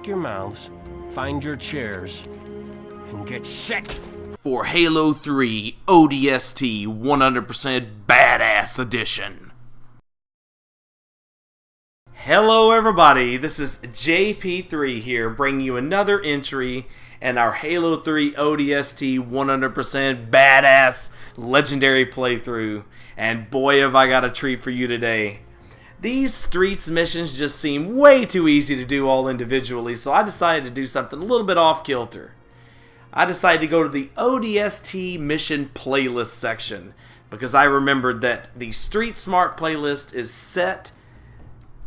Check your mouths, find your chairs, and get set for Halo 3 ODST 100% Badass Edition. Hello everybody, this is JP3 here, bringing you another entry in our Halo 3 ODST 100% Badass Legendary playthrough. And boy have I got a treat for you today. These Streets missions just seem way too easy to do all individually, so I decided to do something a little bit off-kilter. I decided to go to the ODST mission playlist section because I remembered that the Street Smart playlist is set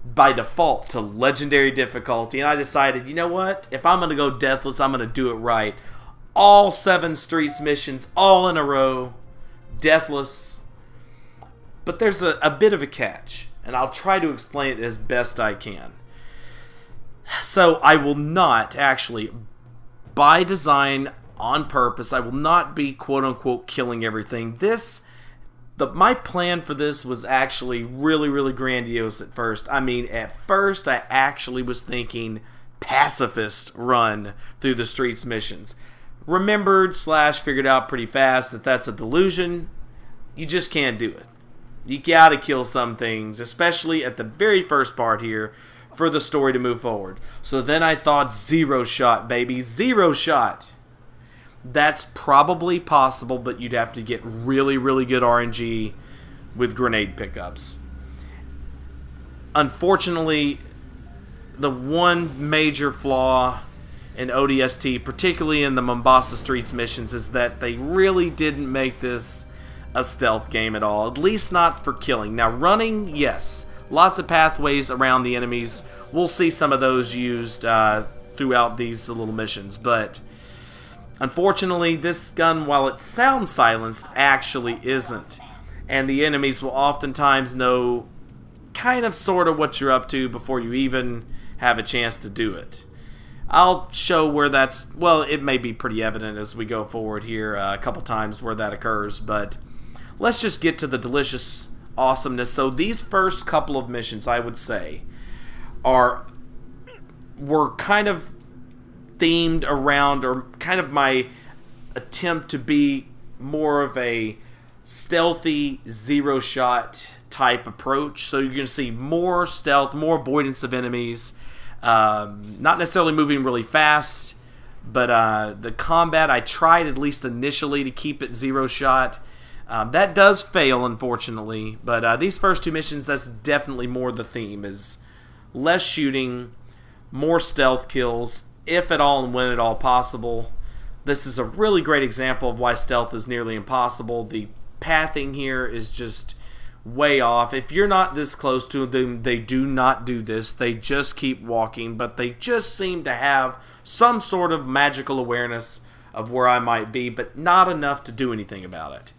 by default to legendary difficulty, and I decided, you know what, if I'm going to go deathless, I'm going to do it right. All 7 Streets missions, all in a row, deathless. But there's a bit of a catch, and I'll try to explain it as best I can. So I will not actually, by design, on purpose, I will not be quote-unquote killing everything. My plan for this was actually really grandiose at first. I mean, at first I actually was thinking pacifist run through the Streets missions. Remembered / figured out pretty fast that that's a delusion. You just can't do it. You gotta kill some things, especially at the very first part here, for the story to move forward. So then I thought zero shot, baby. Zero shot. That's probably possible, but you'd have to get really good RNG with grenade pickups. Unfortunately, the one major flaw in ODST, particularly in the Mombasa Streets missions, is that they really didn't make this a stealth game at all. At least not for killing. Now, running, yes. Lots of pathways around the enemies. We'll see some of those used throughout these little missions, but unfortunately, this gun, while it sounds silenced, actually isn't. And the enemies will oftentimes know kind of sort of what you're up to before you even have a chance to do it. I'll show where that's, well, it may be pretty evident as we go forward here a couple times where that occurs, but let's just get to the delicious awesomeness. So these first couple of missions, I would say, were kind of themed around, or kind of my attempt to be more of a stealthy zero shot type approach. So you're going to see more stealth, more avoidance of enemies, not necessarily moving really fast, but the combat I tried at least initially to keep it zero shot. That does fail, unfortunately, but these first 2 missions, that's definitely more the theme, is less shooting, more stealth kills, if at all and when at all possible. This is a really great example of why stealth is nearly impossible. The pathing here is just way off. If you're not this close to them, they do not do this. They just keep walking, but they just seem to have some sort of magical awareness of where I might be, but not enough to do anything about it.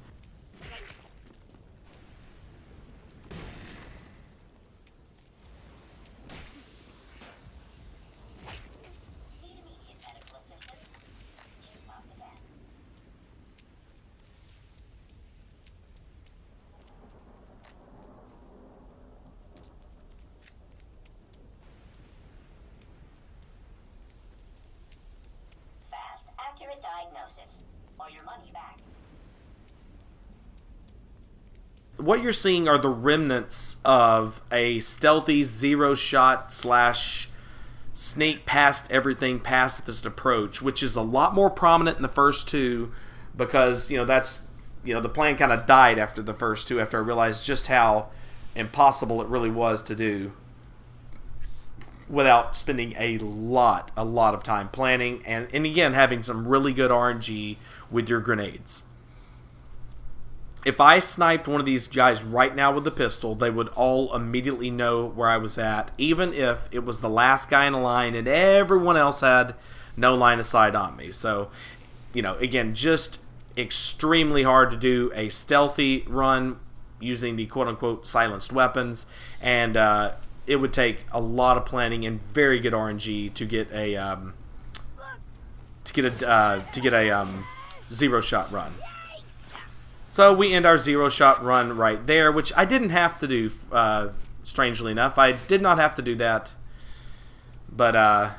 Accurate diagnosis, or your money back. What you're seeing are the remnants of a stealthy zero shot / sneak past everything pacifist approach, which is a lot more prominent in the first 2 because, the plan kind of died after the first 2, after I realized just how impossible it really was to do without spending a lot of time planning, and again, having some really good RNG with your grenades. If I sniped one of these guys right now with the pistol, they would all immediately know where I was at, even if it was the last guy in the line and everyone else had no line of sight on me. So, again, just extremely hard to do a stealthy run using the quote-unquote silenced weapons, and it would take a lot of planning and very good RNG to get a zero shot run. So we end our zero shot run right there, which I didn't have to do. Strangely enough, I did not have to do that, but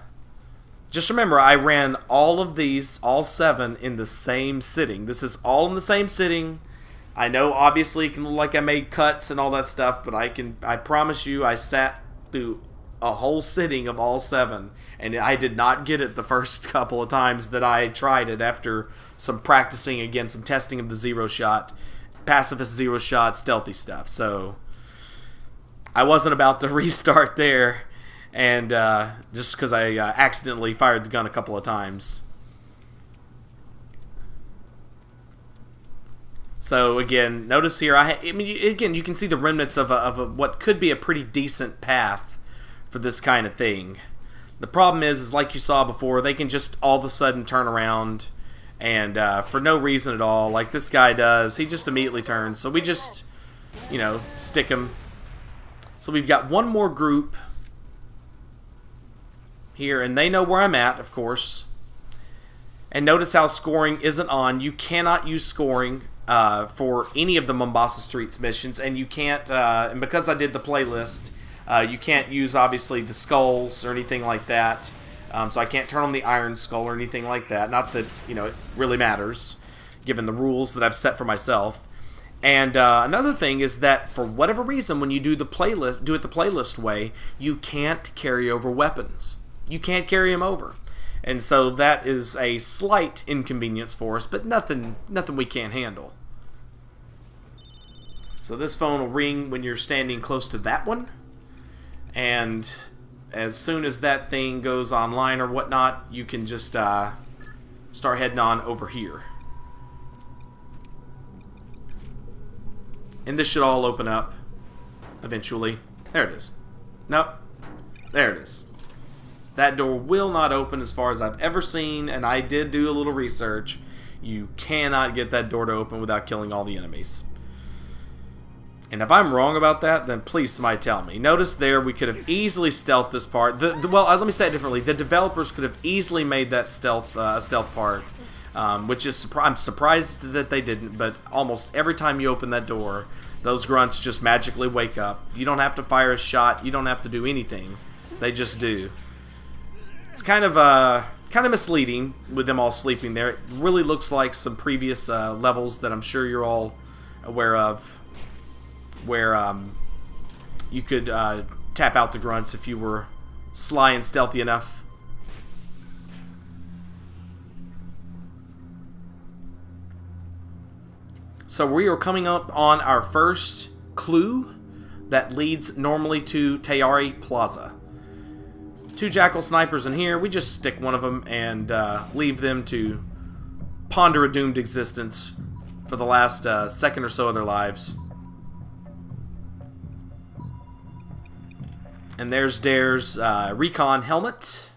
Just remember, I ran all of these, all 7, in the same sitting. This is all in the same sitting. I know, obviously, it can look like I made cuts and all that stuff, but I promise you, I sat through a whole sitting of all 7, and I did not get it the first couple of times that I tried it after some practicing, again, some testing of the zero shot, pacifist zero shot, stealthy stuff. So, I wasn't about to restart there. And just because I accidentally fired the gun a couple of times. So again, notice here, I mean, again, you can see the remnants of what could be a pretty decent path for this kind of thing. The problem is like you saw before, they can just all of a sudden turn around and for no reason at all, like this guy does, he just immediately turns. So we just, you know, stick him. So we've got one more group here, and they know where I'm at, of course. And notice how scoring isn't on. You cannot use scoring for any of the Mombasa Streets missions, and you can't, and because I did the playlist, you can't use, obviously, the skulls or anything like that. So I can't turn on the iron skull or anything like that. Not that, you know, it really matters, given the rules that I've set for myself. And another thing is that, for whatever reason, when you do it the playlist way, you can't carry over weapons. You can't carry them over. And so that is a slight inconvenience for us, but nothing we can't handle. So this phone will ring when you're standing close to that one. And as soon as that thing goes online or whatnot, you can just start heading on over here. And this should all open up eventually. There it is. Nope. There it is. That door will not open as far as I've ever seen, and I did do a little research. You cannot get that door to open without killing all the enemies. And if I'm wrong about that, then please somebody tell me. Notice there, we could have easily stealthed this part. Well, let me say it differently. The developers could have easily made that stealth part, which is I'm surprised that they didn't. But almost every time you open that door, those grunts just magically wake up. You don't have to fire a shot. You don't have to do anything. They just do. It's kind of misleading with them all sleeping there. It really looks like some previous levels that I'm sure you're all aware of, where you could tap out the grunts if you were sly and stealthy enough. So we are coming up on our first clue that leads normally to Tayari Plaza. 2 Jackal snipers in here. We just stick one of them and leave them to ponder a doomed existence for the last second or so of their lives. And there's Dare's recon helmet.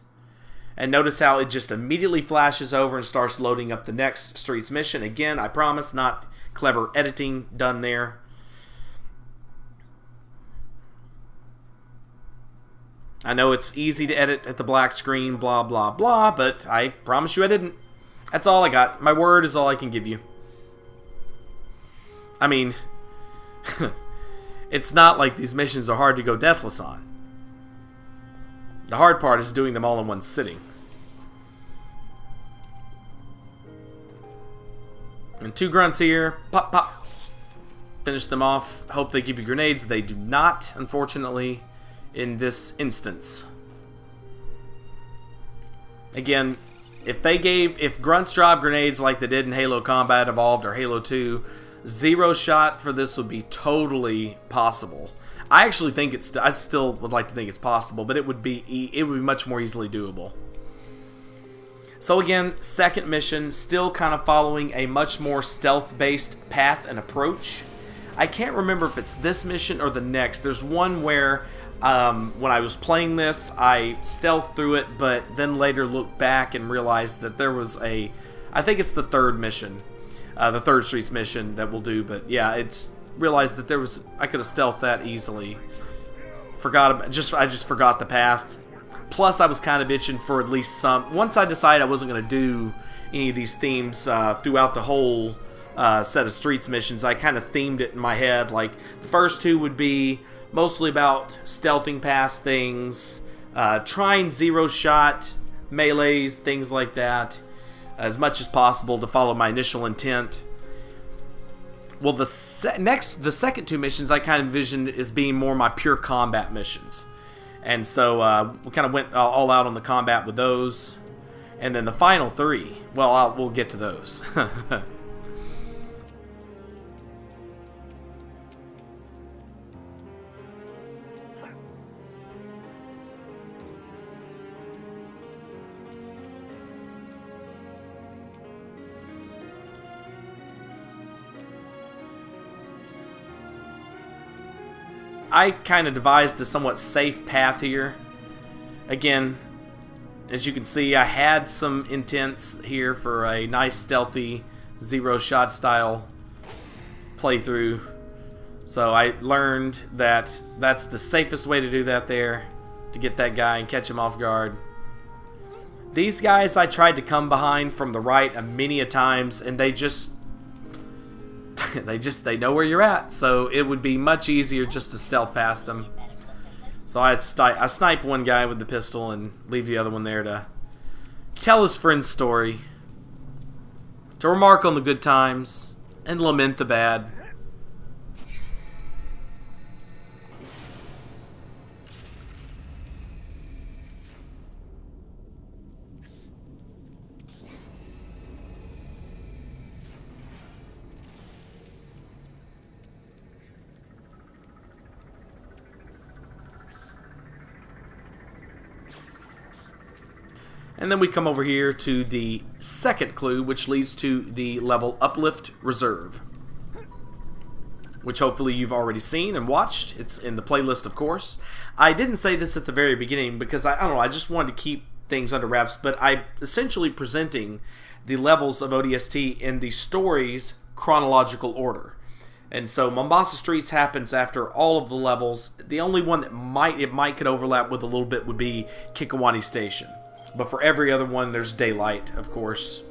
And notice how it just immediately flashes over and starts loading up the next Streets mission. Again, I promise, not clever editing done there. I know it's easy to edit at the black screen, blah, blah, blah, but I promise you I didn't. That's all I got. My word is all I can give you. I mean, it's not like these missions are hard to go deathless on. The hard part is doing them all in one sitting. And 2 grunts here. Pop, pop. Finish them off. Hope they give you grenades. They do not, unfortunately, in this instance. Again, if grunts drop grenades like they did in Halo Combat Evolved or Halo 2, zero shot for this would be totally possible. I actually think I still would like to think it's possible, but it would be much more easily doable. So again, second mission, still kind of following a much more stealth-based path and approach. I can't remember if it's this mission or the next. There's one where when I was playing this, I stealthed through it, but then later looked back and realized that there was I think it's the third mission, the third Streets mission that we'll do. But yeah, realized that I could have stealthed that easily. I just forgot the path. Plus, I was kind of itching for at least some. Once I decided I wasn't going to do any of these themes throughout the whole set of Streets missions, I kind of themed it in my head. Like the first 2 would be mostly about stealthing past things, trying zero shot melees, things like that, as much as possible to follow my initial intent. Well, the second two missions I kind of envisioned as being more my pure combat missions. And so we kind of went all out on the combat with those. And then the final three, well, we'll get to those. I kind of devised a somewhat safe path here. Again, as you can see, I had some intents here for a nice stealthy zero-shot style playthrough. So I learned that that's the safest way to do that there, to get that guy and catch him off guard. These guys I tried to come behind from the right many a times, and they just they know where you're at, so it would be much easier just to stealth past them. So I snipe one guy with the pistol and leave the other one there to tell his friend's story, to remark on the good times and lament the bad. And then we come over here to the second clue, which leads to the level Uplift Reserve, which hopefully you've already seen and watched. It's in the playlist, of course. I didn't say this at the very beginning because I don't know, I just wanted to keep things under wraps, but I'm essentially presenting the levels of ODST in the story's chronological order. And so Mombasa Streets happens after all of the levels. The only one that might could overlap with a little bit would be Kikawani Station. But for every other one, there's daylight, of course.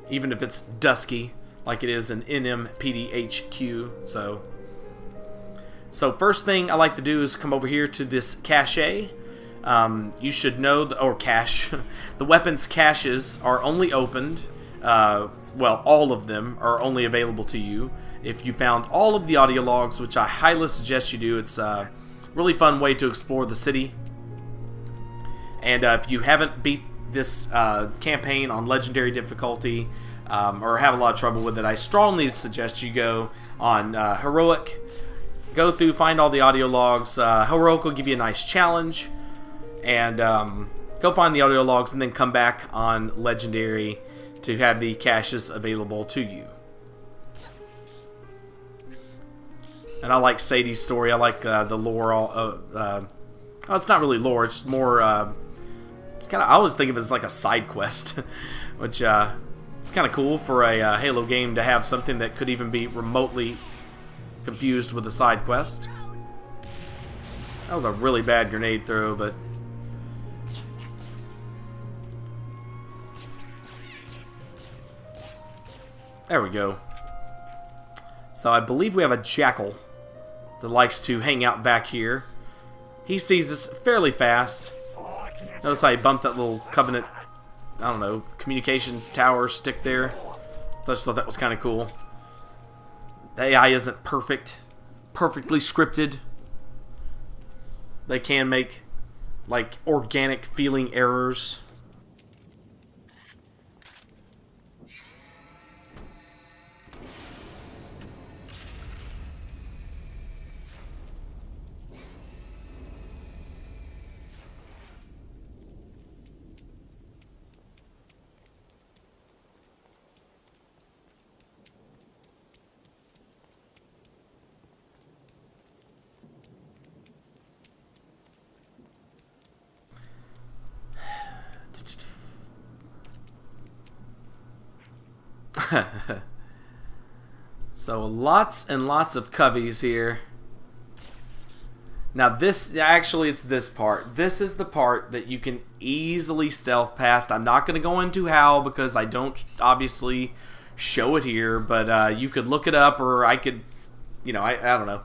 Even if it's dusky, like it is in NMPDHQ. So first thing I like to do is come over here to this cache. You should know, or cache. The weapons caches are only opened, well, all of them are only available to you if you found all of the audio logs, which I highly suggest you do. It's a really fun way to explore the city. And if you haven't beat this campaign on Legendary difficulty, or have a lot of trouble with it, I strongly suggest you go on Heroic, go through, find all the audio logs. Heroic will give you a nice challenge, and go find the audio logs, and then come back on Legendary to have the caches available to you. And I like Sadie's story. I like the lore. Oh, it's not really lore. It's more... It's kind of, I always think of it as like a side quest, which it's kind of cool for a Halo game to have something that could even be remotely confused with a side quest. That was a really bad grenade throw, but there we go. So I believe we have a jackal that likes to hang out back here. He sees us fairly fast. Notice how he bumped that little Covenant, I don't know, communications tower stick there. I just thought that was kind of cool. The AI isn't perfectly scripted. They can make, like, organic feeling errors. So lots and lots of coveys here. Now this, actually it's this part. This is the part that you can easily stealth past. I'm not going to go into how because I don't obviously show it here, but you could look it up, or I could, you know, I don't know.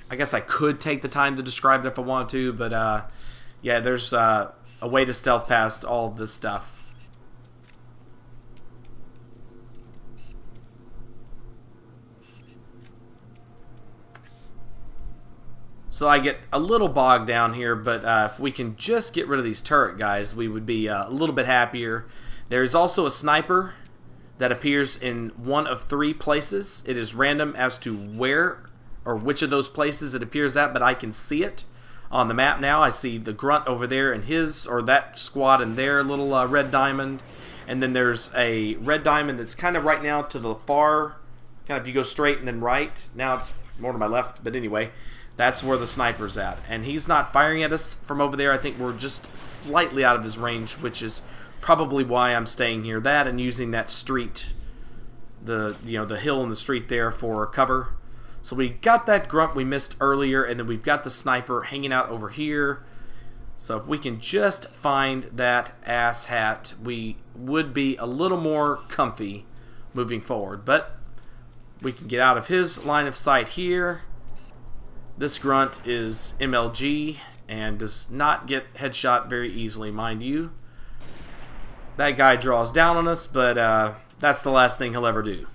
I guess I could take the time to describe it if I wanted to, but yeah, there's a way to stealth past all of this stuff. So I get a little bogged down here, but if we can just get rid of these turret guys, we would be a little bit happier. There's also a sniper that appears in one of 3 places. It is random as to where or which of those places it appears at, but I can see it on the map now. I see the grunt over there and his, or that squad in their little red diamond. And then there's a red diamond that's kind of right now to the far, kind of if you go straight and then right. Now it's more to my left, but anyway. That's where the sniper's at. And he's not firing at us from over there. I think we're just slightly out of his range, which is probably why I'm staying here. That and using that street, the hill and the street there for cover. So we got that grunt we missed earlier, and then we've got the sniper hanging out over here. So if we can just find that ass hat, we would be a little more comfy moving forward. But we can get out of his line of sight here. This grunt is MLG and does not get headshot very easily, mind you. That guy draws down on us, but that's the last thing he'll ever do.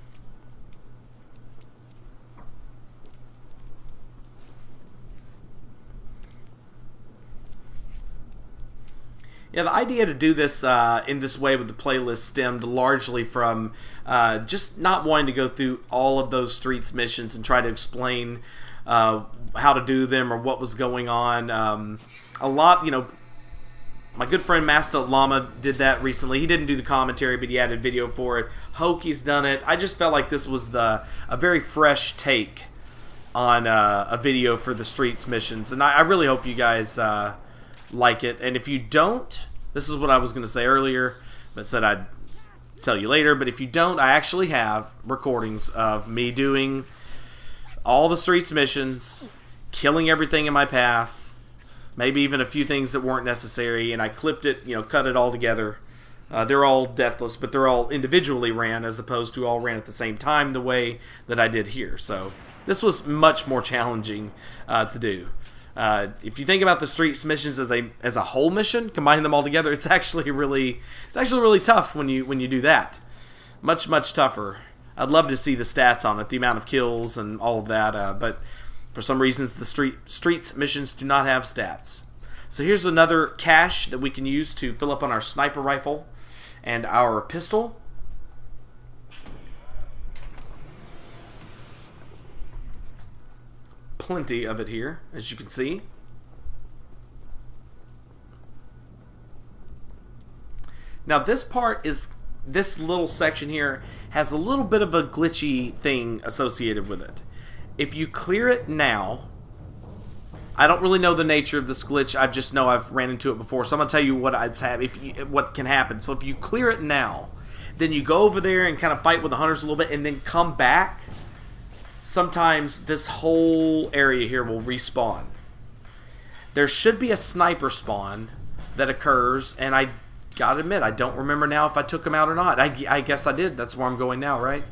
Yeah, the idea to do this in this way with the playlist stemmed largely from just not wanting to go through all of those streets missions and try to explain how to do them or what was going on. A lot, my good friend Master Llama did that recently. He didn't do the commentary, but he added video for it. Hoki's done it. I just felt like this was a very fresh take on a video for the streets missions, and I really hope you guys like it. And if you don't, this is what I was going to say earlier, but said I'd tell you later. But if you don't, I actually have recordings of me doing all the streets missions, killing everything in my path, maybe even a few things that weren't necessary, and I clipped it, cut it all together. They're all deathless, but they're all individually ran as opposed to all ran at the same time the way that I did here. So this was much more challenging to do. If you think about the streets missions as a whole mission, combining them all together, it's actually really tough when you do that. Much tougher. I'd love to see the stats on it, the amount of kills and all of that, but for some reasons the streets missions do not have stats. So here's another cache that we can use to fill up on our sniper rifle and our pistol. Plenty of it here, as you can see. Now this little section here has a little bit of a glitchy thing associated with it. If you clear it now, I don't really know the nature of this glitch. I just know I've ran into it before, so I'm gonna tell you what can happen. So if you clear it now, then you go over there and kind of fight with the hunters a little bit, and then come back. Sometimes this whole area here will respawn. There should be a sniper spawn that occurs, and I gotta admit, I don't remember now if I took him out or not. I guess I did. That's where I'm going now, right?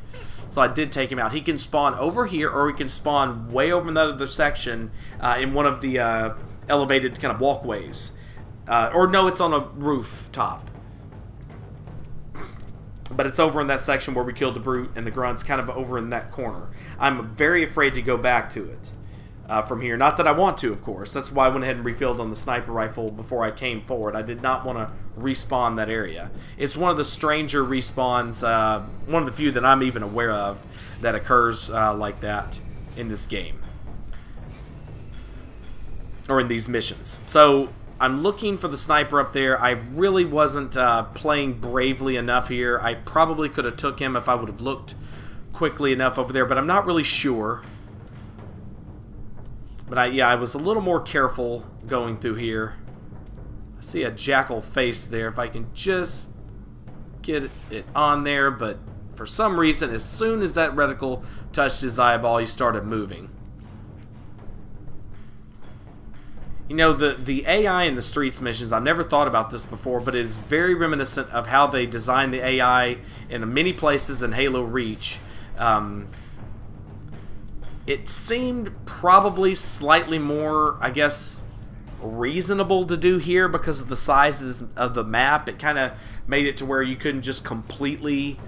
So I did take him out. He can spawn over here, or he can spawn way over in that other section in one of the elevated kind of walkways. Or no, it's on a rooftop. But it's over in that section where we killed the brute and the grunts, kind of over in that corner. I'm very afraid to go back to it from here. Not that I want to, of course. That's why I went ahead and refilled on the sniper rifle before I came forward. I did not want to respawn that area. It's one of the stranger respawns, one of the few that I'm even aware of that occurs like that in this game. Or in these missions. So I'm looking for the sniper up there. I really wasn't playing bravely enough here. I probably could have took him if I would have looked quickly enough over there, but I'm not really sure. But I was a little more careful going through here. I see a jackal face there. If I can just get it on there, but for some reason, as soon as that reticle touched his eyeball, he started moving. The AI in the streets missions, I've never thought about this before, but it is very reminiscent of how they designed the AI in many places in Halo Reach. It seemed probably slightly more, I guess, reasonable to do here because of the size of the map. It kind of made it to where you couldn't just completely,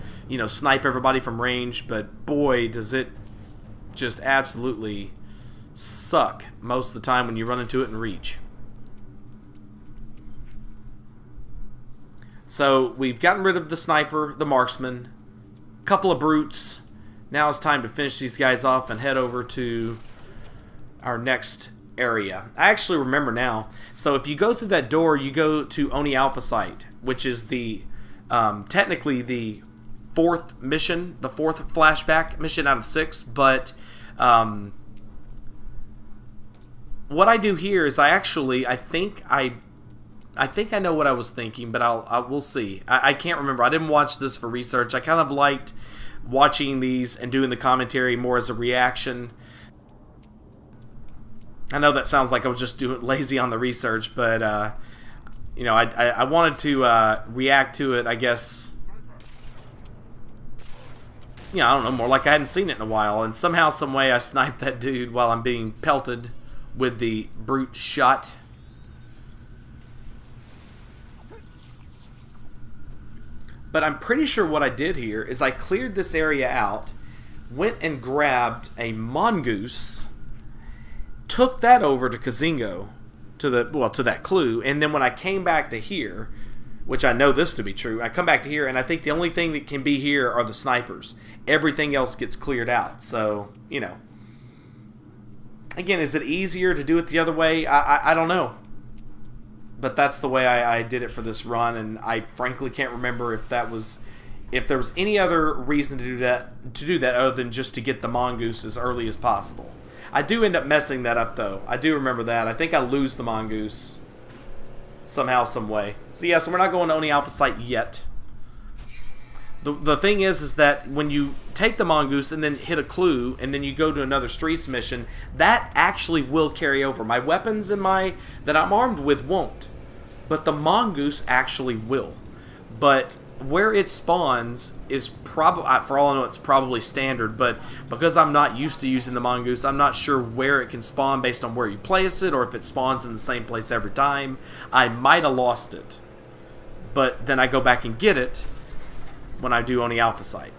snipe everybody from range. But boy, does it just absolutely suck most of the time when you run into it in reach. So we've gotten rid of the sniper, the marksman, a couple of brutes. Now it's time to finish these guys off and head over to our next area. I actually remember now. So if you go through that door, you go to Oni Alpha Site, which is the technically the fourth mission, the fourth flashback mission out of 6. But what I do here is I think I know what I was thinking, but we'll see. I can't remember. I didn't watch this for research. I kind of liked watching these and doing the commentary more as a reaction. I know that sounds like I was just doing lazy on the research, but I wanted to react to it, I guess. I don't know, more like I hadn't seen it in a while, and somehow, some way, I sniped that dude while I'm being pelted with the brute shot. But I'm pretty sure what I did here is I cleared this area out, went and grabbed a mongoose, took that over to Kazingo, to that clue, and then when I came back to here, which I know this to be true, I come back to here, and I think the only thing that can be here are the snipers. Everything else gets cleared out, so, Again, is it easier to do it the other way? I don't know. But that's the way I did it for this run, and I frankly can't remember if there was any other reason to do that other than just to get the mongoose as early as possible. I do end up messing that up, though. I do remember that. I think I lose the mongoose somehow, some way. So yeah, so we're not going to Oni Alpha Site yet. The thing is that when you take the mongoose and then hit a clue and then you go to another streets mission, that actually will carry over. My weapons and that I'm armed with won't, but the mongoose actually will. But where it spawns is probably, for all I know, it's probably standard, but because I'm not used to using the mongoose, I'm not sure where it can spawn based on where you place it, or if it spawns in the same place every time. I might have lost it, but then I go back and get it when I do on the Alpha Site.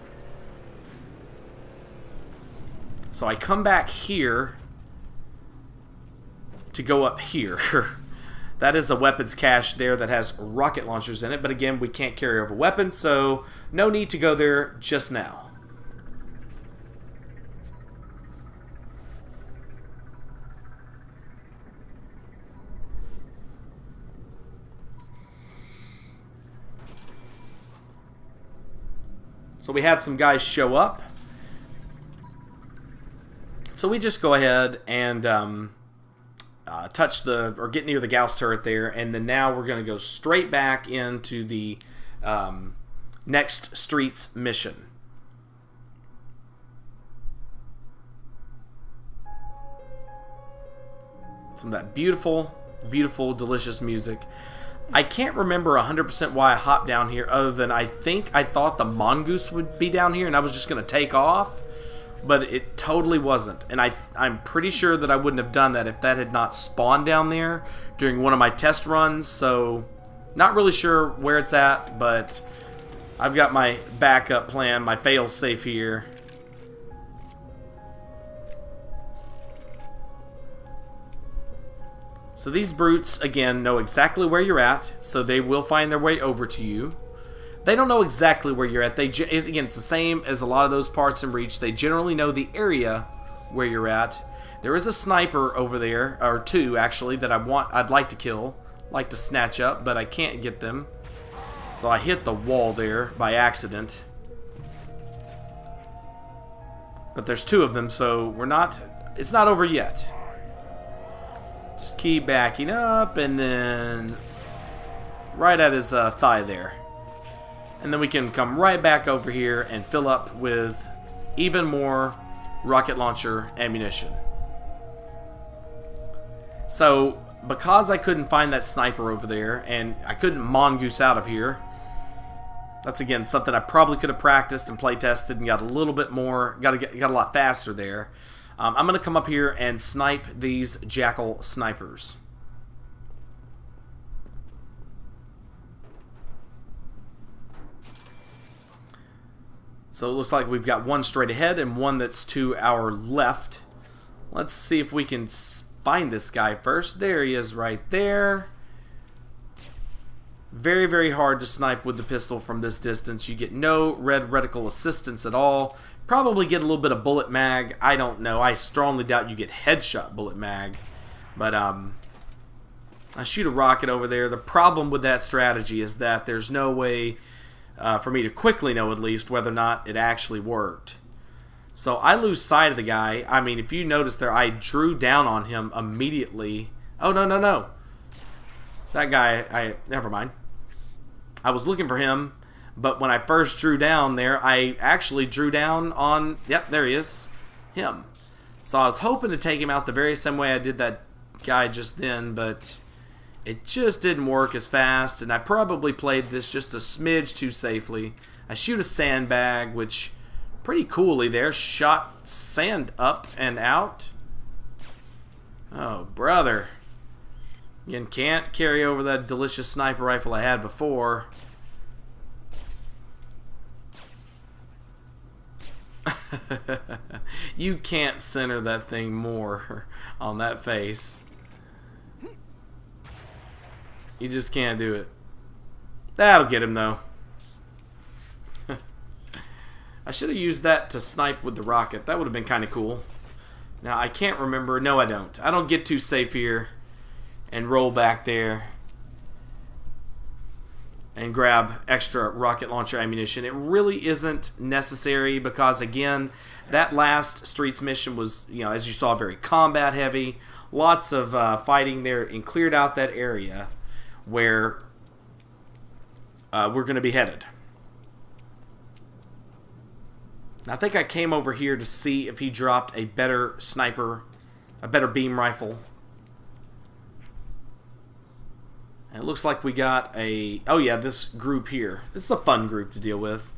So I come back here to go up here. That is a weapons cache there that has rocket launchers in it, but again, we can't carry over weapons, so no need to go there just now. So we had some guys show up. So we just go ahead and get near the Gauss turret there, and then now we're going to go straight back into the next streets mission. Some of that beautiful, beautiful, delicious music. I can't remember 100% why I hopped down here, other than I thought the mongoose would be down here and I was just going to take off, but it totally wasn't. And I'm pretty sure that I wouldn't have done that if that had not spawned down there during one of my test runs, so not really sure where it's at, but I've got my backup plan, my fail-safe here. So these brutes, again, know exactly where you're at, so they will find their way over to you. They don't know exactly where you're at. Again, it's the same as a lot of those parts in Reach. They generally know the area where you're at. There is a sniper over there, or two actually, that I'd like to kill, like to snatch up, but I can't get them. So I hit the wall there by accident. But there's two of them, so it's not over yet. Just keep backing up, and then right at his thigh there. And then we can come right back over here and fill up with even more rocket launcher ammunition. So, because I couldn't find that sniper over there, and I couldn't mongoose out of here, that's again something I probably could have practiced and play tested and got a little bit more, got a lot faster there. I'm going to come up here and snipe these jackal snipers. So it looks like we've got one straight ahead and one that's to our left. Let's see if we can find this guy first. There he is right there. Very, very hard to snipe with the pistol from this distance. You get no red reticle assistance at all. Probably get a little bit of bullet mag. I don't know. I strongly doubt you get headshot bullet mag. But I shoot a rocket over there. The problem with that strategy is that there's no way for me to quickly know, at least, whether or not it actually worked. So I lose sight of the guy. I mean, if you notice there, I drew down on him immediately. Oh, no, no, no. That guy, never mind. I was looking for him, but when I first drew down there, I actually drew down on, yep, there he is, him. So I was hoping to take him out the very same way I did that guy just then, but it just didn't work as fast, and I probably played this just a smidge too safely. I shoot a sandbag, which pretty coolly there shot sand up and out. Oh, brother. Again, can't carry over that delicious sniper rifle I had before. You can't center that thing more on that face. You just can't do it. That'll get him, though. I should have used that to snipe with the rocket. That would have been kind of cool. Now, I can't remember. No, I don't. I don't get too safe here and roll back there and grab extra rocket launcher ammunition. It really isn't necessary because, again, that last Streets mission was, you know, as you saw, very combat heavy. Lots of fighting there and cleared out that area where we're going to be headed. I think I came over here to see if he dropped a better sniper, a better beam rifle. And it looks like we got a... Oh yeah, this group here. This is a fun group to deal with.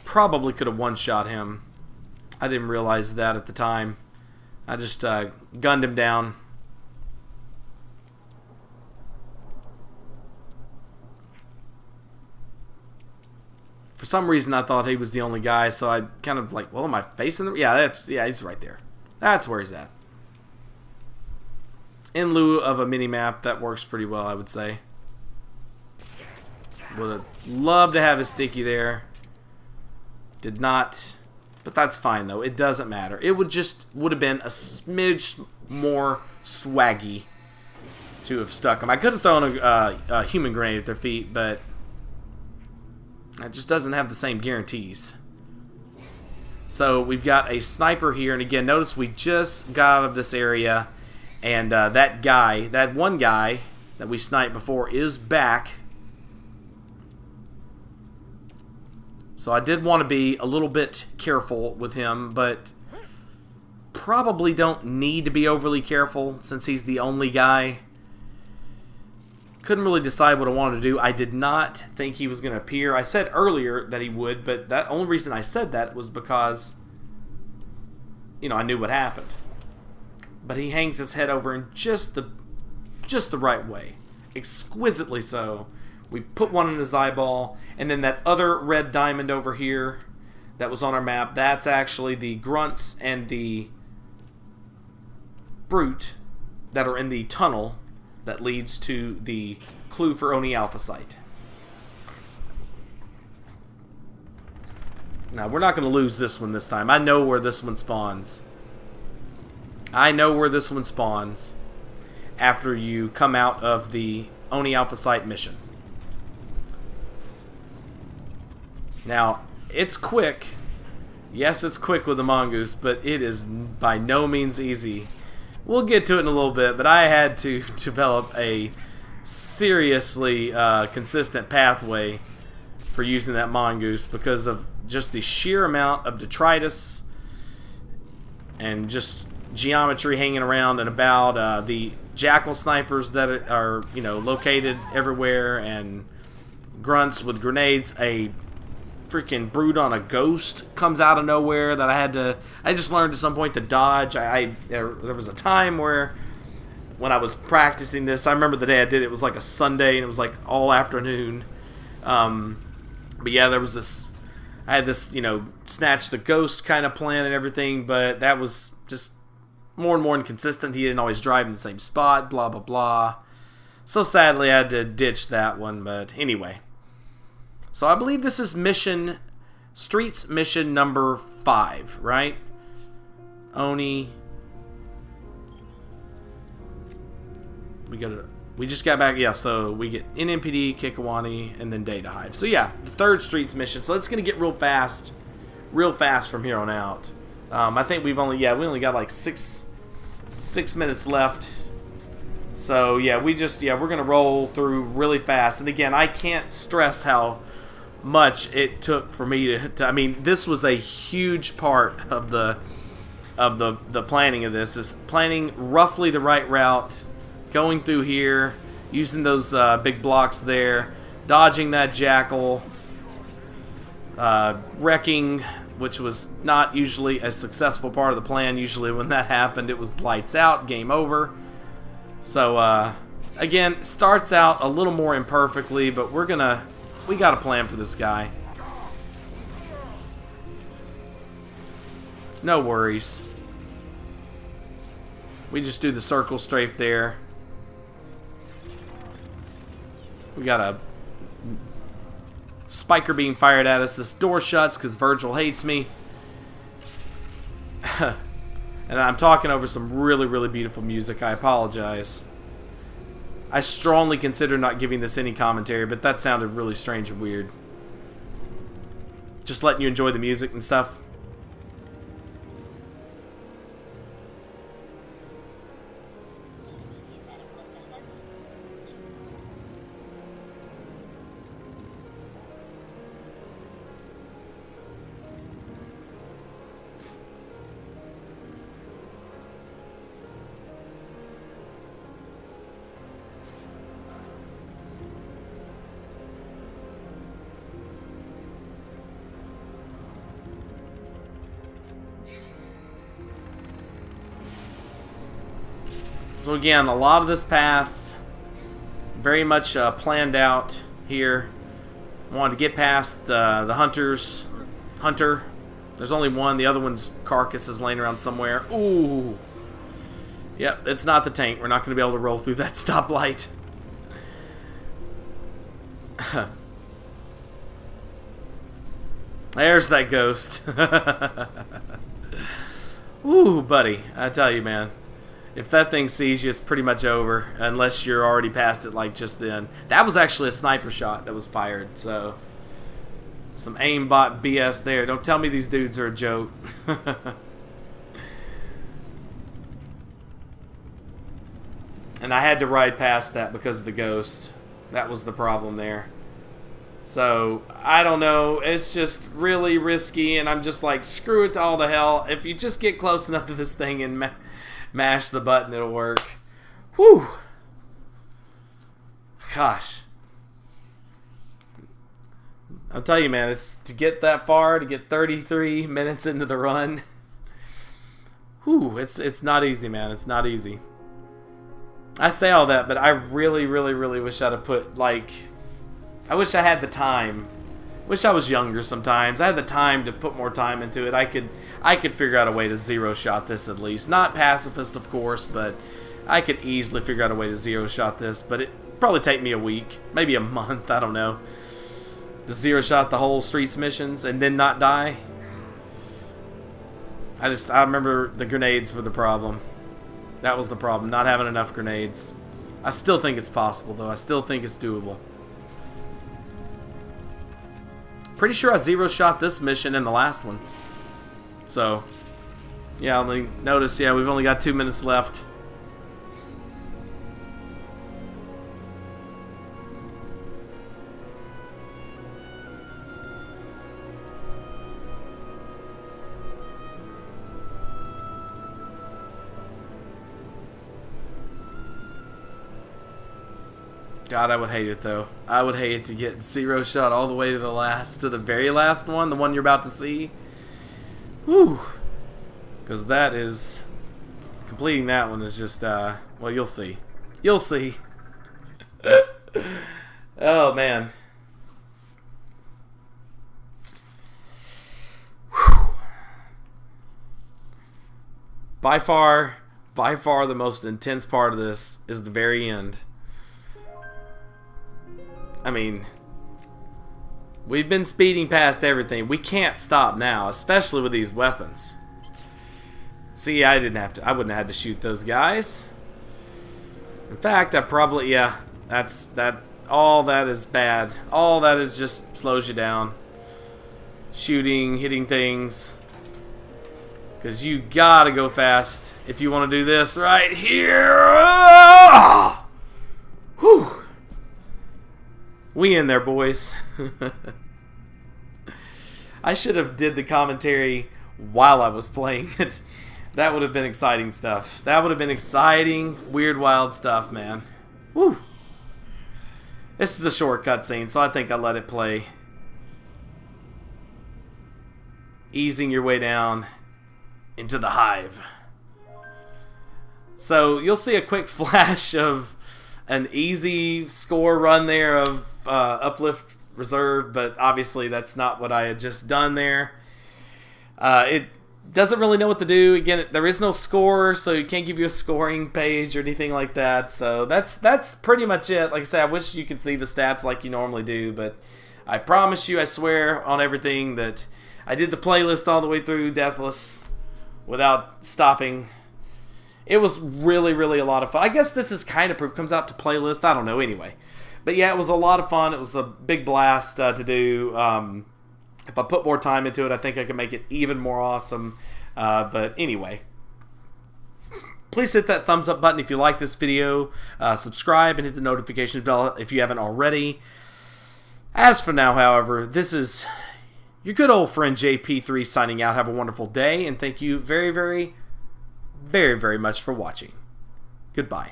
Probably could have one-shot him. I didn't realize that at the time. I just gunned him down. For some reason, I thought he was the only guy, so I kind of like, well, am I facing him? Yeah, he's right there. That's where he's at. In lieu of a mini-map, that works pretty well, I would say. Would have loved to have a sticky there. Did not, but that's fine, though. It doesn't matter. It would have been a smidge more swaggy to have stuck them. I could have thrown a human grenade at their feet, but it just doesn't have the same guarantees. So we've got a sniper here, and again, notice we just got out of this area, and that one guy that we sniped before is back. So I did want to be a little bit careful with him, but probably don't need to be overly careful since he's the only guy. Couldn't really decide what I wanted to do. I did not think he was going to appear. I said earlier that he would, but the only reason I said that was because, you know, I knew what happened. But he hangs his head over in just the right way. Exquisitely so. We put one in his eyeball, and then that other red diamond over here that was on our map, that's actually the grunts and the brute that are in the tunnel that leads to the clue for Oni Alpha site. Now, we're not going to lose this one this time. I know where this one spawns. I know where this one spawns after you come out of the Oni Alpha site mission. Now, it's quick. Yes, it's quick with the mongoose, but it is by no means easy. We'll get to it in a little bit, but I had to develop a seriously consistent pathway for using that mongoose because of just the sheer amount of detritus and just geometry hanging around and about, the jackal snipers that are, you know, located everywhere, and grunts with grenades. A freaking brood on a ghost comes out of nowhere that I just learned at some point to dodge. There was a time where when I was practicing this, I remember the day I did it, it was like a Sunday and it was like all afternoon, But yeah, there was this. I had this, snatch the ghost kind of plan and everything, but that was just more and more inconsistent. He didn't always drive in the same spot, blah, blah, blah. So sadly, I had to ditch that one, but anyway. So I believe this is Streets mission number 5, right? Oni. We just got back, yeah, so we get NMPD, Kikawani, and then Data Hive. So yeah, the 3rd Streets mission. So it's going to get real fast from here on out. I think we only got like 6 minutes left. So yeah, we're going to roll through really fast. And again, I can't stress how much it took for me to I mean, this was a huge part of the planning of this, is planning roughly the right route, going through here, using those big blocks there, dodging that jackal, wrecking, which was not usually a successful part of the plan. Usually when that happened, it was lights out, game over. So again, starts out a little more imperfectly, but we got a plan for this guy. No worries. We just do the circle strafe there. We got a spiker being fired at us. This door shuts because Virgil hates me. And I'm talking over some really, really beautiful music. I apologize. I strongly consider not giving this any commentary, but that sounded really strange and weird. Just letting you enjoy the music and stuff. So again, a lot of this path very much planned out here. I wanted to get past the hunter. There's only one. The other one's carcass is laying around somewhere. Ooh. Yep, it's not the tank. We're not going to be able to roll through that stoplight. There's that ghost. Ooh, buddy. I tell you, man. If that thing sees you, it's pretty much over. Unless you're already past it, like just then. That was actually a sniper shot that was fired. So, some aimbot BS there. Don't tell me these dudes are a joke. And I had to ride past that because of the ghost. That was the problem there. So, I don't know. It's just really risky. And I'm just like, screw it all to hell. If you just get close enough to this thing and mash the button, it'll work. Whew. Gosh. I'll tell you, man, it's to get that far, to get 33 minutes into the run. Whew, it's not easy, man. It's not easy. I say all that, but I really, really, really wish I'd have put, like, I wish I had the time. Wish I was younger sometimes. I had the time to put more time into it. I could figure out a way to zero shot this at least. Not pacifist, of course, but I could easily figure out a way to zero shot this. But it'd probably take me a week, maybe a month, I don't know. To zero shot the whole Streets missions and then not die. I remember the grenades were the problem. That was the problem, not having enough grenades. I still think it's possible, though. I still think it's doable. Pretty sure I zero shot this mission and the last one. So, yeah, I mean, notice, yeah, we've only got 2 minutes left. God, I would hate it, though. I would hate it to get zero shot all the way to the very last one, the one you're about to see. Whew. Because that is... completing that one is just, well, you'll see. You'll see. Oh, man. by far the most intense part of this is the very end. I mean, we've been speeding past everything. We can't stop now, especially with these weapons. See, I wouldn't have had to shoot those guys. In fact, I probably, yeah, all that is bad. All that is just slows you down. Shooting, hitting things. Because you gotta go fast if you want to do this right here. Ah! Whew. We in there, boys. I should have did the commentary while I was playing it. That would have been exciting stuff. That would have been exciting, weird, wild stuff, man. Woo. This is a short cutscene, so I think I let it play. Easing your way down into the hive. So you'll see a quick flash of an easy score run there of Uplift Reserve, but obviously that's not what I had just done there. It doesn't really know what to do. Again, there is no score, so you can't give you a scoring page or anything like that. So that's pretty much it. Like I said, I wish you could see the stats like you normally do, but I promise you, I swear on everything, that I did the playlist all the way through Deathless without stopping. It was really, really a lot of fun. I guess this is kind of proof. Comes out to playlist. I don't know. Anyway. But yeah, it was a lot of fun. It was a big blast to do. If I put more time into it, I think I could make it even more awesome. But anyway. Please hit that thumbs up button if you like this video. Subscribe and hit the notifications bell if you haven't already. As for now, however, this is your good old friend JP3 signing out. Have a wonderful day, and thank you very, very, very, very much for watching. Goodbye.